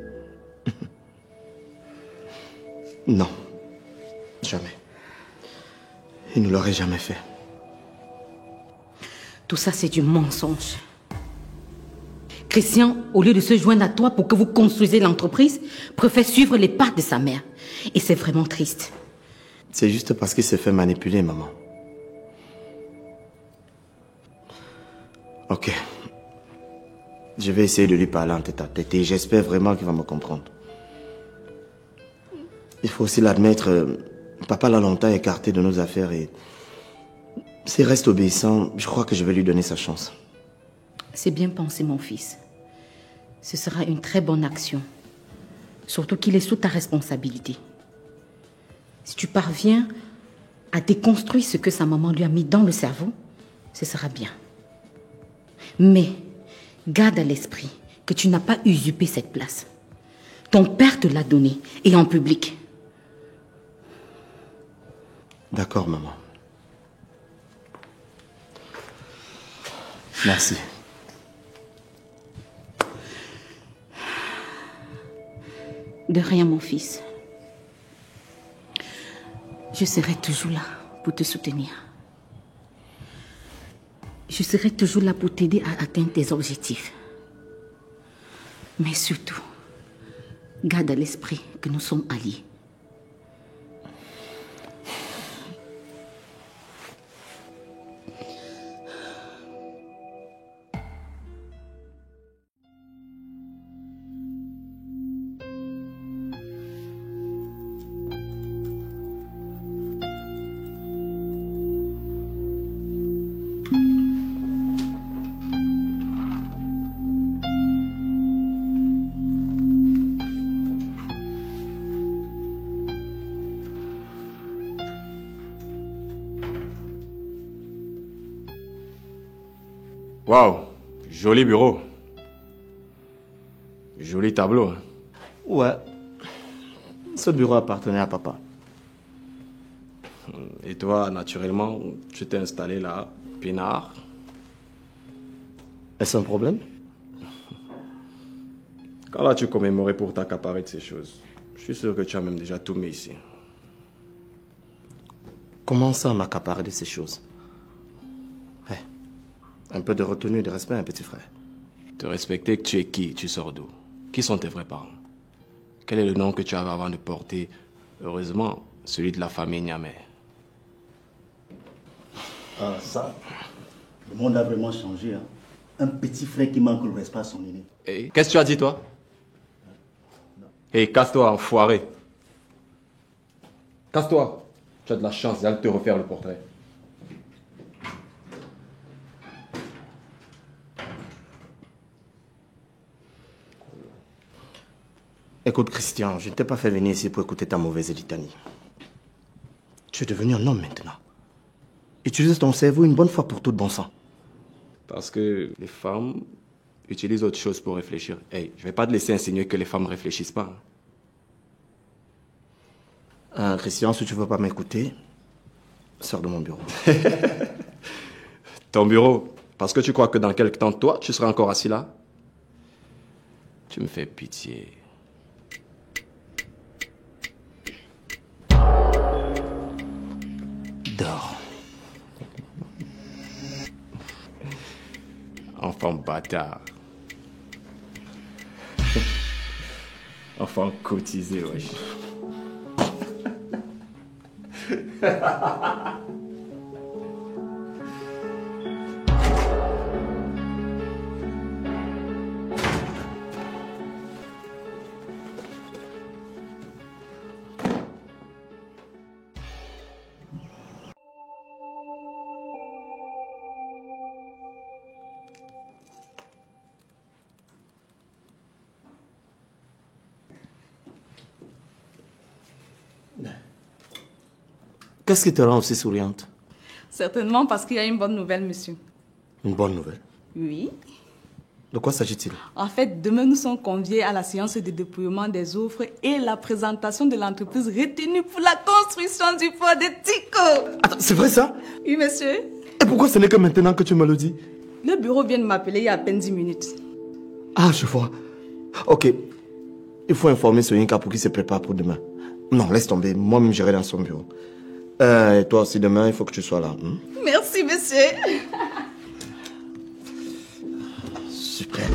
Non, jamais. Il ne l'aurait jamais fait. Tout ça, c'est du mensonge. Christian, au lieu de se joindre à toi pour que vous construisez l'entreprise, préfère suivre les pas de sa mère. Et c'est vraiment triste. C'est juste parce qu'il s'est fait manipuler, maman. Ok. Je vais essayer de lui parler en tête à tête et j'espère vraiment qu'il va me comprendre. Il faut aussi l'admettre, papa l'a longtemps écarté de nos affaires et s'il reste obéissant, je crois que je vais lui donner sa chance. C'est bien pensé, mon fils. Ce sera une très bonne action. Surtout qu'il est sous ta responsabilité. Si tu parviens à déconstruire ce que sa maman lui a mis dans le cerveau, ce sera bien. Mais garde à l'esprit que tu n'as pas usurpé cette place. Ton père te l'a donnée, et en public. D'accord, maman. Merci. De rien, mon fils. Je serai toujours là pour te soutenir. Je serai toujours là pour t'aider à atteindre tes objectifs. Mais surtout, garde à l'esprit que nous sommes alliés. Waouh, joli bureau. Joli tableau. Hein. Ouais. Ce bureau appartenait à papa. Et toi, naturellement, tu t'es installé là, peinard. Est-ce un problème? Quand vas-tu commémorer pour t'accaparer de ces choses? Je suis sûr que tu as même déjà tout mis ici. Comment ça m'accaparer de ces choses? Ouais. Un peu de retenue et de respect, un petit frère. Te respecter, que tu es qui? Tu sors d'où? Qui sont tes vrais parents? Quel est le nom que tu avais avant de porter? Heureusement, celui de la famille Niamey. Ah, ça, le monde a vraiment changé. Hein. Un petit frère qui manque le respect à son aîné. Hey, qu'est-ce que tu as dit, toi? Hey, casse-toi, enfoiré. Casse-toi. Tu as de la chance, j'allais te refaire le portrait. Écoute, Christian, je ne t'ai pas fait venir ici pour écouter ta mauvaise litanie. Tu es devenu un homme maintenant. Utilise ton cerveau une bonne fois pour tout, bon sang. Parce que les femmes utilisent autre chose pour réfléchir. Hey, je vais pas te laisser insinuer que les femmes ne réfléchissent pas. Christian, si tu veux pas m'écouter, sors de mon bureau. Ton bureau? Parce que tu crois que dans quelque temps, toi, tu seras encore assis là? Tu me fais pitié. Dors. Enfant bâtard. Enfant cotisé, wesh. Qu'est-ce qui te rend aussi souriante? Certainement parce qu'il y a une bonne nouvelle, monsieur. Une bonne nouvelle? Oui. De quoi s'agit-il? En fait, demain, nous sommes conviés à la séance de dépouillement des offres et la présentation de l'entreprise retenue pour la construction du port de Tico. Attends, c'est vrai ça? Oui, monsieur. Et pourquoi ce n'est que maintenant que tu me le dis? Le bureau vient de m'appeler il y a à peine 10 minutes. Ah, je vois. Ok. Il faut informer Soyinka pour qu'il se prépare pour demain. Non, laisse tomber. Moi-même, j'irai dans son bureau. Et toi aussi, demain, il faut que tu sois là. Merci, monsieur. Super.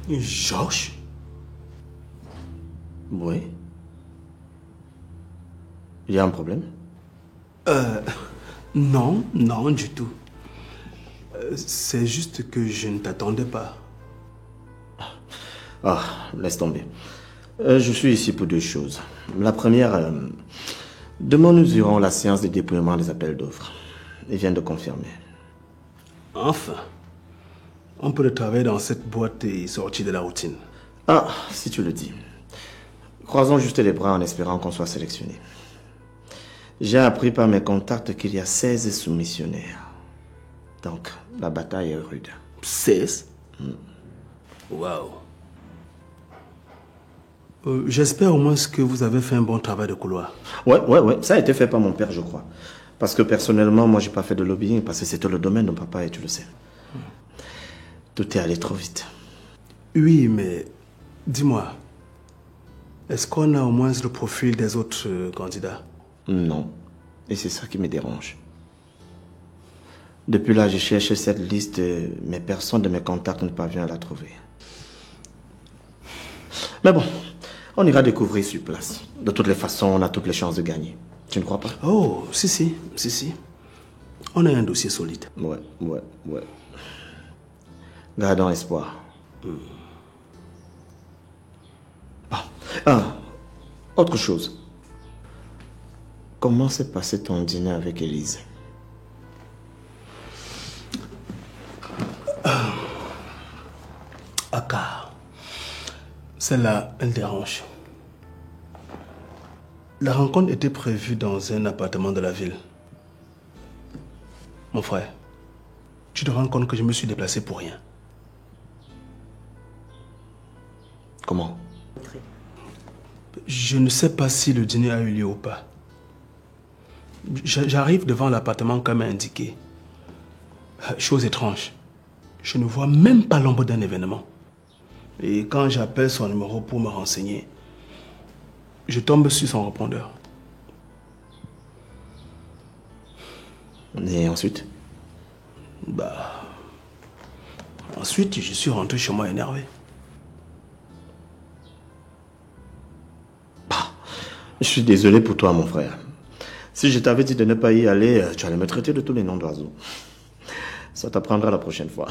Georges? Oui. Il y a un problème? Non, non, du tout. C'est juste que je ne t'attendais pas. Ah, laisse tomber. Je suis ici pour deux choses. La première, demain nous irons à la séance de dépouillement des appels d'offres. Ils viennent de confirmer. Enfin, on peut travailler dans cette boîte et sortir de la routine. Ah, si tu le dis. Croisons juste les bras en espérant qu'on soit sélectionné. J'ai appris par mes contacts qu'il y a 16 soumissionnaires. Donc, la bataille est rude. 16? Waouh. J'espère au moins que vous avez fait un bon travail de couloir. Ouais. Ça a été fait par mon père, je crois. Parce que personnellement, moi, j'ai pas fait de lobbying parce que c'était le domaine de papa et tu le sais. Tout est allé trop vite. Oui, mais dis-moi, est-ce qu'on a au moins le profil des autres candidats? Non. Et c'est ça qui me dérange. Depuis là, je cherche cette liste, mais personne de mes contacts ne parvient à la trouver. Mais bon, on ira découvrir sur place. De toutes les façons, on a toutes les chances de gagner. Tu ne crois pas? Oh, si. On a un dossier solide. Ouais. Gardons espoir. Autre chose. Comment s'est passé ton dîner avec Élise? Aka. Celle-là, elle dérange. La rencontre était prévue dans un appartement de la ville. Mon frère, tu te rends compte que je me suis déplacé pour rien. Comment? Je ne sais pas si le dîner a eu lieu ou pas. J'arrive devant l'appartement comme indiqué. Chose étrange. Je ne vois même pas l'ombre d'un événement. Et quand j'appelle son numéro pour me renseigner, je tombe sur son répondeur. Et ensuite? Ensuite, je suis rentré chez moi énervé. Je suis désolé pour toi, mon frère. Si je t'avais dit de ne pas y aller, tu allais me traiter de tous les noms d'oiseaux. Ça t'apprendra la prochaine fois.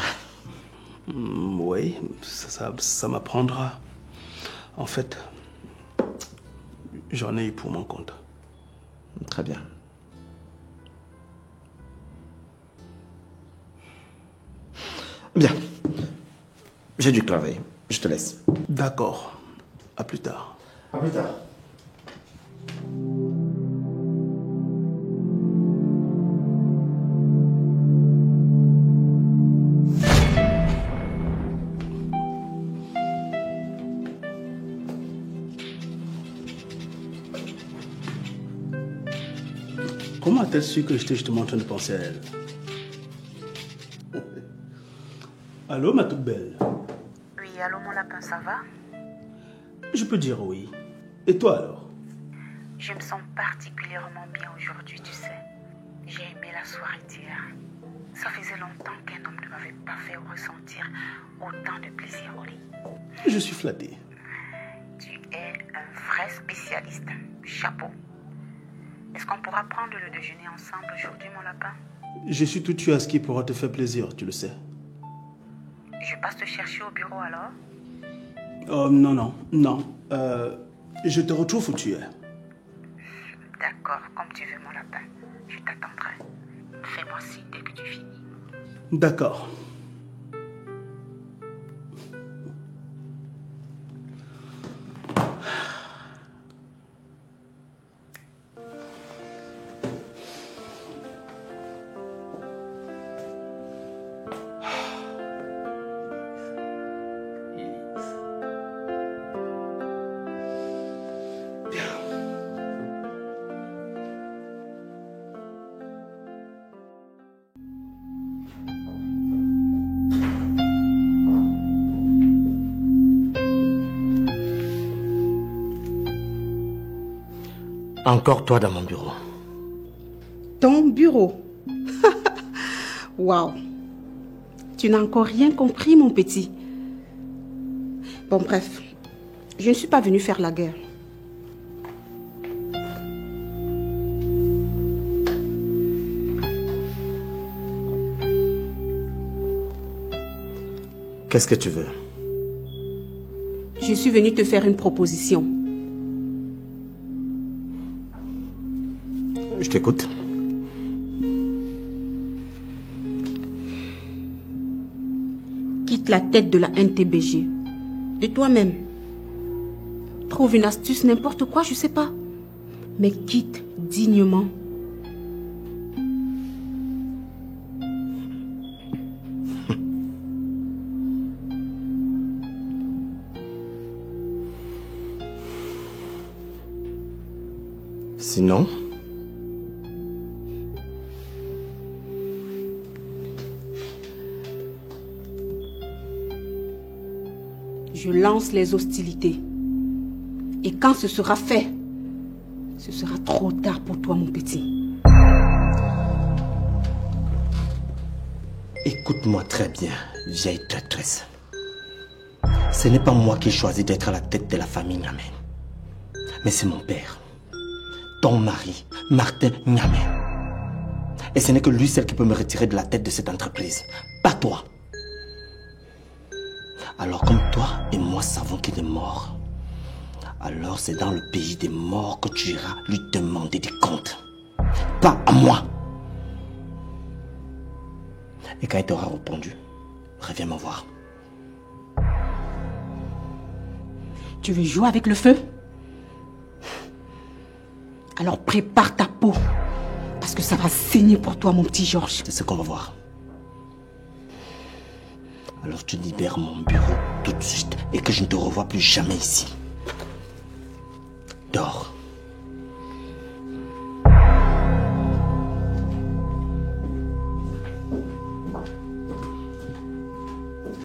Oui, ça m'apprendra. En fait, j'en ai eu pour mon compte. Très bien. Bien. J'ai dû travailler. Je te laisse. D'accord. À plus tard. À plus tard. Comment a-t-elle su que j'étais justement en train de penser à elle? Allô, ma toute belle? Oui, allô, mon lapin, ça va? Je peux dire oui. Et toi alors? Je me sens particulièrement bien aujourd'hui, tu sais. J'ai aimé la soirée d'hier. Ça faisait longtemps qu'un homme ne m'avait pas fait ressentir autant de plaisir au lit. Je suis flatté. Tu es un vrai spécialiste. Chapeau. Est-ce qu'on pourra prendre le déjeuner ensemble aujourd'hui, mon lapin? Je suis tout tué à ce qui pourra te faire plaisir, tu le sais. Je passe te chercher au bureau alors? Oh, non. Je te retrouve où tu es. D'accord, comme tu veux, mon lapin. Je t'attendrai. Fais-moi signe dès que tu finis. D'accord. Encore toi dans mon bureau. Ton bureau? Waouh! Tu n'as encore rien compris, mon petit. Bon, bref. Je ne suis pas venue faire la guerre. Qu'est-ce que tu veux? Je suis venue te faire une proposition. Je t'écoute. Quitte la tête de la NTBG. De toi-même. Trouve une astuce, n'importe quoi, je sais pas. Mais quitte dignement. Sinon? Je lance les hostilités. Et quand ce sera fait, ce sera trop tard pour toi, mon petit. Écoute-moi très bien, vieille traîtresse. Ce n'est pas moi qui ai choisi d'être à la tête de la famille Niamey. Mais c'est mon père. Ton mari, Martin Niamey. Et ce n'est que lui seul qui peut me retirer de la tête de cette entreprise. Pas toi. Alors comme toi et moi savons qu'il est mort, alors c'est dans le pays des morts que tu iras lui demander des comptes. Pas à moi. Et quand il t'aura répondu, reviens me voir. Tu veux jouer avec le feu? Alors prépare ta peau. Parce que ça va saigner pour toi, mon petit Georges. C'est ce qu'on va voir. Alors tu libères mon bureau tout de suite et que je ne te revois plus jamais ici.